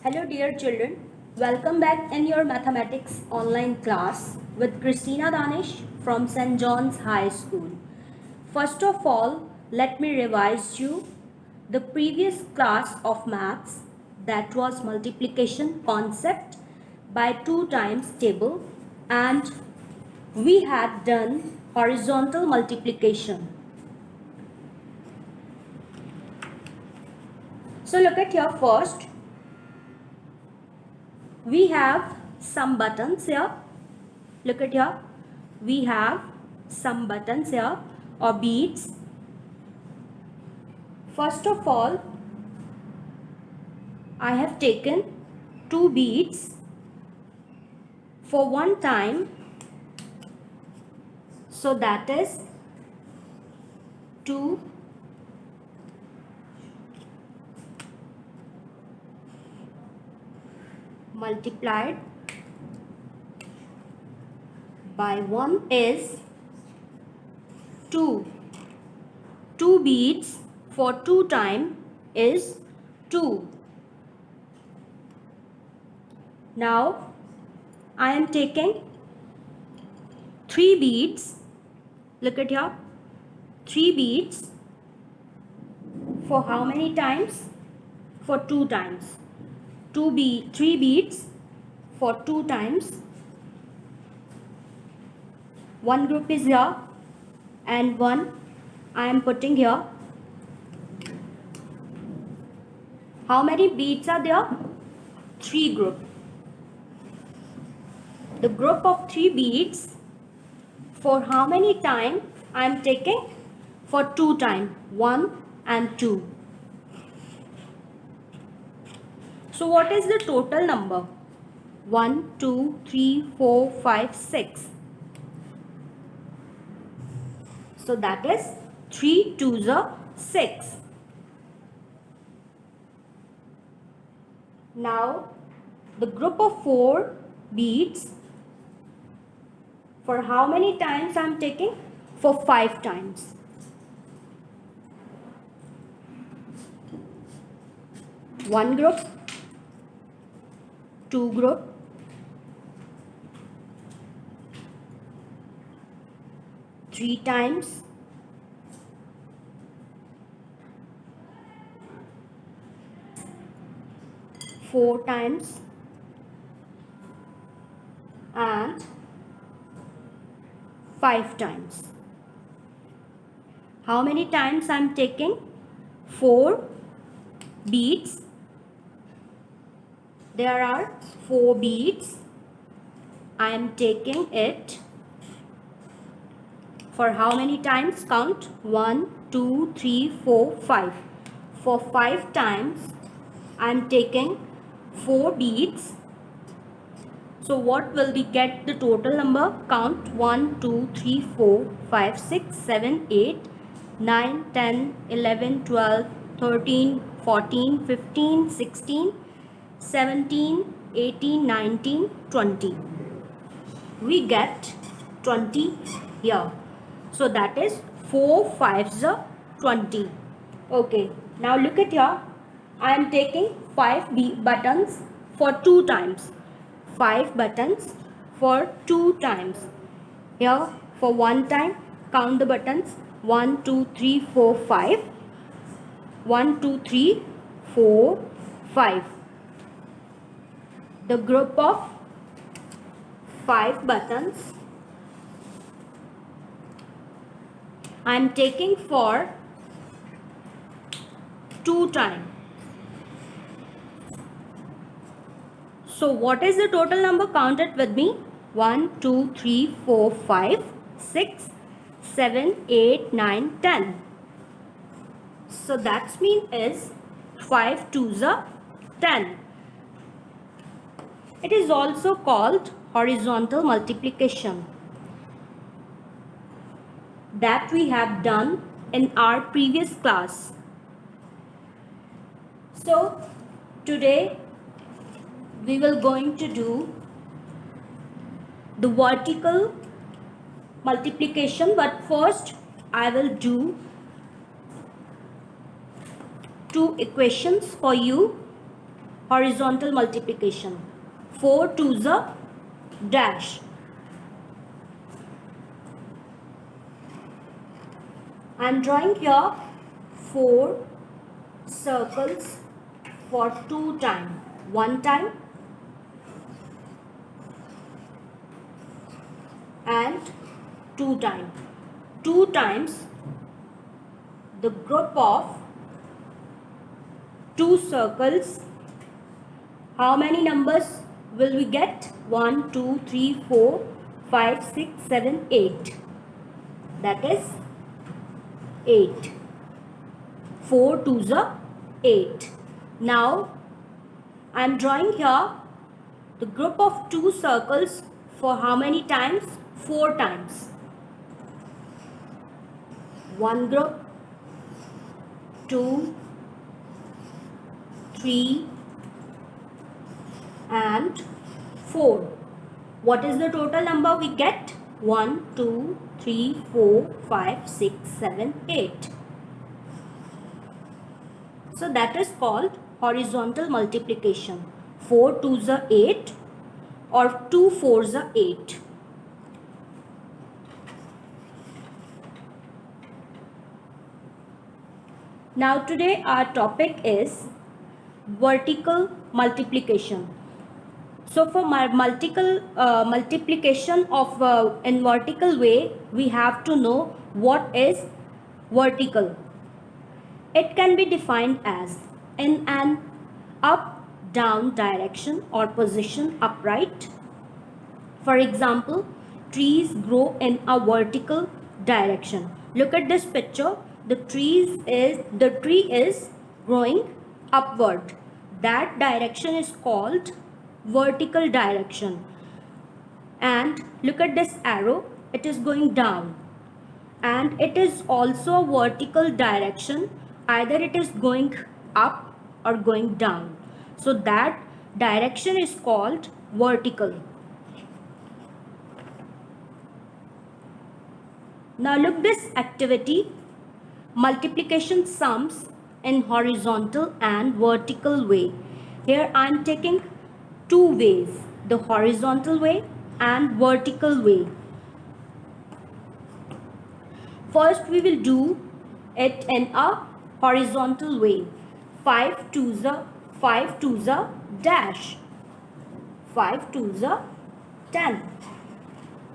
Hello dear children, welcome back in your mathematics online class with Christina Danish from St. John's High School. First of all, let me revise you the previous class of maths, that was multiplication concept by 2 times table, and we had done horizontal multiplication. So look at here first. We have some buttons here. Look at here. We have some buttons here or beads. First of all, I have taken 2 beads for one time. So that is 2 multiplied by 1 is 2. 2 beads for 2 time is 2. Now I am taking 3 beads. Look at here. 3 beads for how many times? For 2 times. 3 beads for 2 times. One group is here and one I am putting here. How many beads are there? 3 group. The group of 3 beads for how many time I am taking? For 2 time, 1 and 2. So what is the total number? 1, 2, 3, 4, 5, 6. So that is 3 2s are 6. Now the group of 4 beads, for how many times I am taking? For 5 times. One group, 2 group, 3 times, 4 times, and 5 times. How many times I am taking? 4 beads. There are 4 beads. I am taking it for how many times? Count. 1, 2, 3, 4, 5. For 5 times I am taking 4 beads. So what will we get the total number? Count. 1, 2, 3, 4, 5, 6, 7, 8, 9, 10, 11, 12, 13, 14, 15, 16, 17, 18, 19, 20. We get 20 here. So that is 4 5s are 20. Okay. Now look at here. I am taking 5 buttons for 2 times. 5 buttons for 2 times. Here for 1 time, count the buttons. 1, 2, 3, 4, 5. 1, 2, 3, 4, 5. The group of 5 buttons I am taking for 2 times. So what is the total number? Count it with me. 1, 2, 3, 4, 5, 6, 7, 8, 9, 10. So that means is 5 2s are 10. It is also called horizontal multiplication that we have done in our previous class. So today we will going to do the vertical multiplication, but first I will do 2 equations for you horizontal multiplication. 4 twos are dash. I am drawing here 4 circles for 2 times. 1 time and 2 times. 2 times the group of 2 circles. How many numbers will we get? 1, 2, 3, 4, 5, 6, 7, 8. That is 8. 4 twos are 8. Now I am drawing here the group of 2 circles for how many times? 4 times. 1 group, 2, 3 and 4. What is the total number we get? 1, 2, 3, 4, 5, 6, 7, 8. So that is called horizontal multiplication. 4 twos are 8 or 2 fours are 8. Now today our topic is vertical multiplication. So for my multiplication of in vertical way, we have to know what is vertical. It can be defined as in an up down direction or position upright. For example, trees grow in a vertical direction. Look at this picture. The tree is growing upward. That direction is called vertical direction. And look at this arrow. It is going down. And it is also a vertical direction. Either it is going up or going down. So that direction is called vertical. Now look this activity. Multiplication sums in horizontal and vertical way. Here I am taking 2 ways, the horizontal way and vertical way. First we will do it in a horizontal way. 5 twos are dash. 5 twos are 10.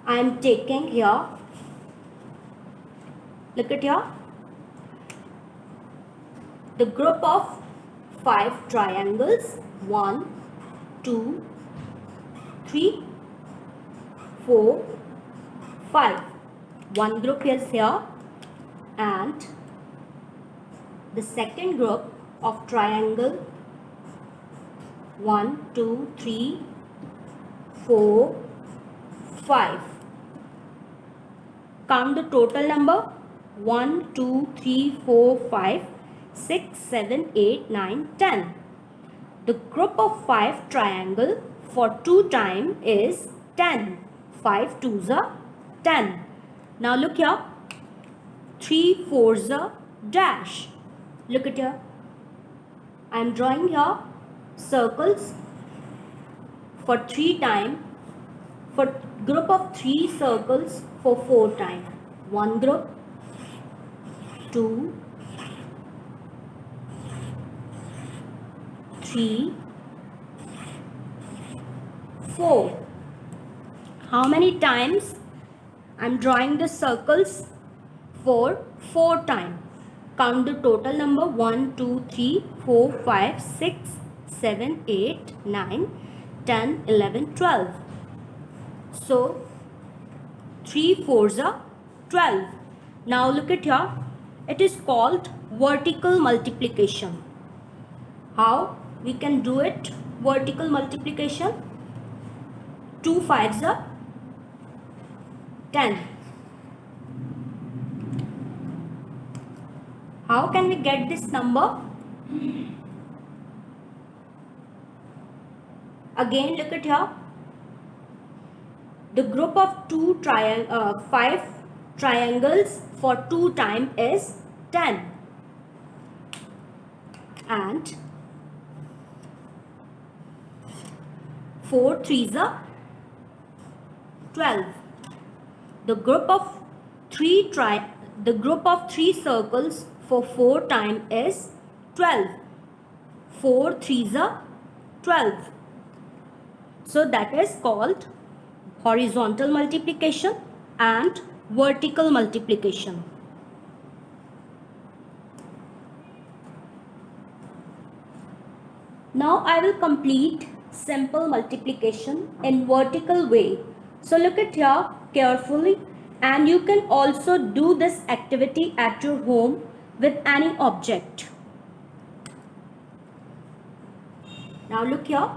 I am taking here, look at here, the group of 5 triangles. 1, 2, 3, 4, 5. One group is here and the second group of triangle 1, 2, 3, 4, 5. Count the total number 1, 2, 3, 4, 5, 6, 7, 8, 9, 10. The group of 5 triangle for 2 times is 10. 5 twos are 10. Now look here. 3 fours are dash. Look at here. I am drawing here circles for 3 times. For group of 3 circles for 4 times. 1 group, 2, 3, 4. How many times? I am drawing the circles for 4 times. Count the total number 1, 2, 3, 4, 5, 6, 7, 8, 9, 10, 11, 12. So 3 fours are 12. Now look at here. It is called vertical multiplication. How we can do it? Vertical multiplication. 2 fives are 10. How can we get this number? Again look at here. The group of 5 triangles for 2 times is 10. And 4 threes are 12. The group of three circles for 4 times is 12. 4 threes are 12. So that is called horizontal multiplication and vertical multiplication. Now I will complete simple multiplication in vertical way. So look at here carefully, and you can also do this activity at your home with any object. Now look here.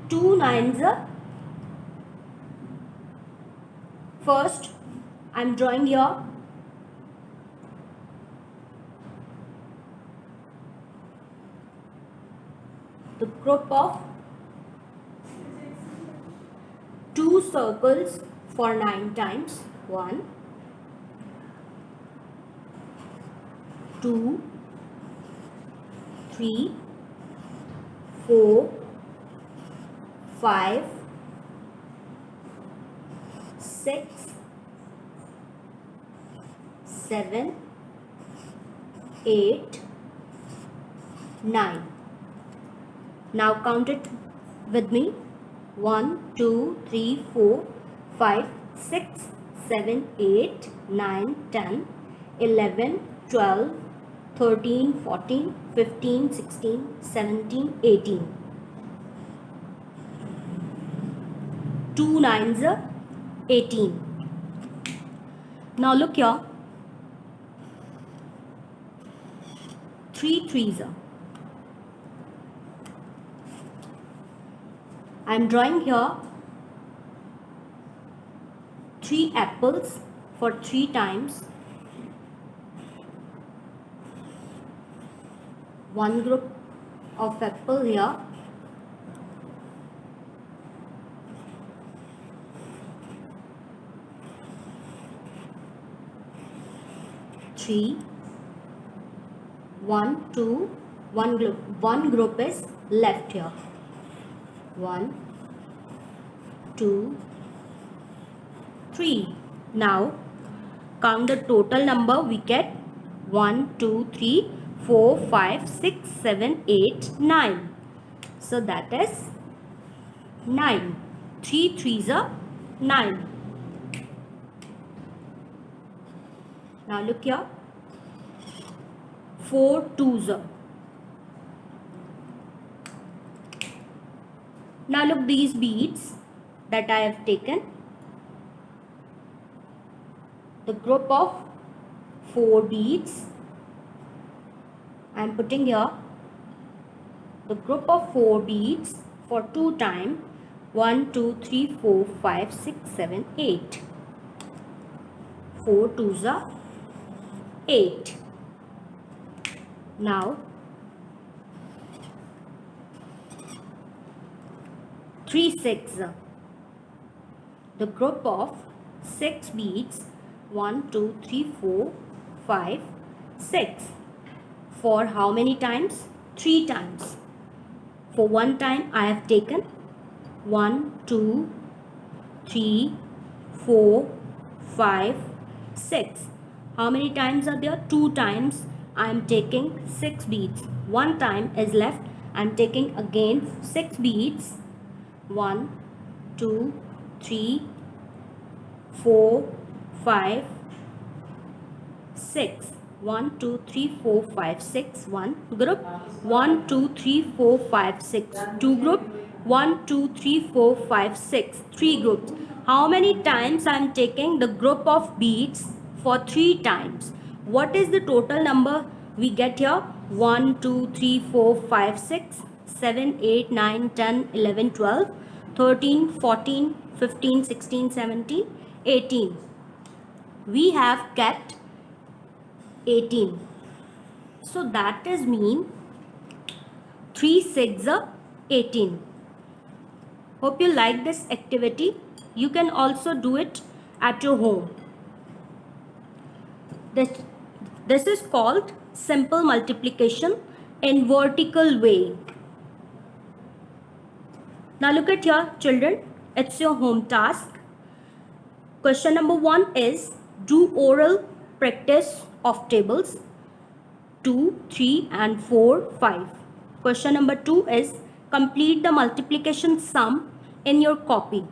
2 nines are, first I am drawing here the group of 2 circles for 9 times. 1, 2, 3, 4, 5, 6, 7, 8, 9. Now count it with me. 1, 2, 3, 4, 5, 6, 7, 8, 9, 10, 11, 12, 13, 14, 15, 16, 17, 18. 2 nines are 18. Now look here. 3 threes are. I am drawing here 3 apples for 3 times. One group of apple here. Three, 1, 2, one group is left here. 1, 2, 3. Now count the total number. We get 1, 2, 3, 4, 5, 6, 7, 8, 9. So that is 9. 3 threes are 9. Now look here. 4 twos are. Now look these beads that I have taken. The group of 4 beads I am putting here. The group of 4 beads for 2 times. 1, 2, 3, 4, 5, 6, 7, 8. 4 twos are 8. Now 3 6. The group of 6 beads. 1, 2, 3, 4, 5, 6. For how many times? 3 times. For 1 time I have taken 1, 2, 3, 4, 5, 6. How many times are there? 2 times. I am taking 6 beads. 1 time is left. I am taking again 6 beads. 1, 2, 3, 4, 5, 6. 1, 2, 3, 4, 5, 6. 1 group. 1, 2, 3, 4, 5, 6. 2 group. 1, 2, 3, 4, 5, 6. 3 groups. How many times I am taking the group of beads? For 3 times. What is the total number we get here? 1, 2, 3, 4, 5, 6, 7, 8, 9, 10, 11, 12, 13, 14, 15, 16, 17, 18. We have kept 18. So that is mean 3 6 are 18. Hope you like this activity. You can also do it at your home. This is called simple multiplication in vertical way. Now look at here, children. It's your home task. Question number 1 is do oral practice of tables 2, 3 and 4, 5. Question number 2 is complete the multiplication sum in your copy.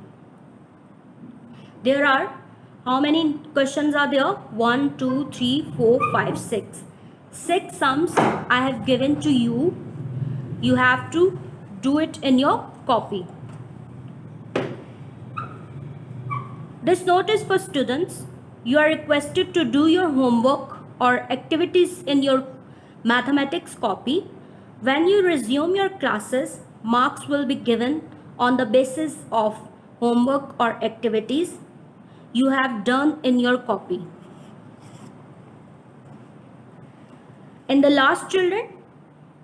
There are, how many questions are there? 1, 2, 3, 4, 5, 6. 6 sums I have given to you. You have to do it in your copy. This note is for students. You are requested to do your homework or activities in your mathematics copy. When you resume your classes, marks will be given on the basis of homework or activities you have done in your copy. In the last, children,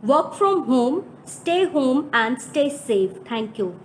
work from home, stay home and stay safe. Thank you.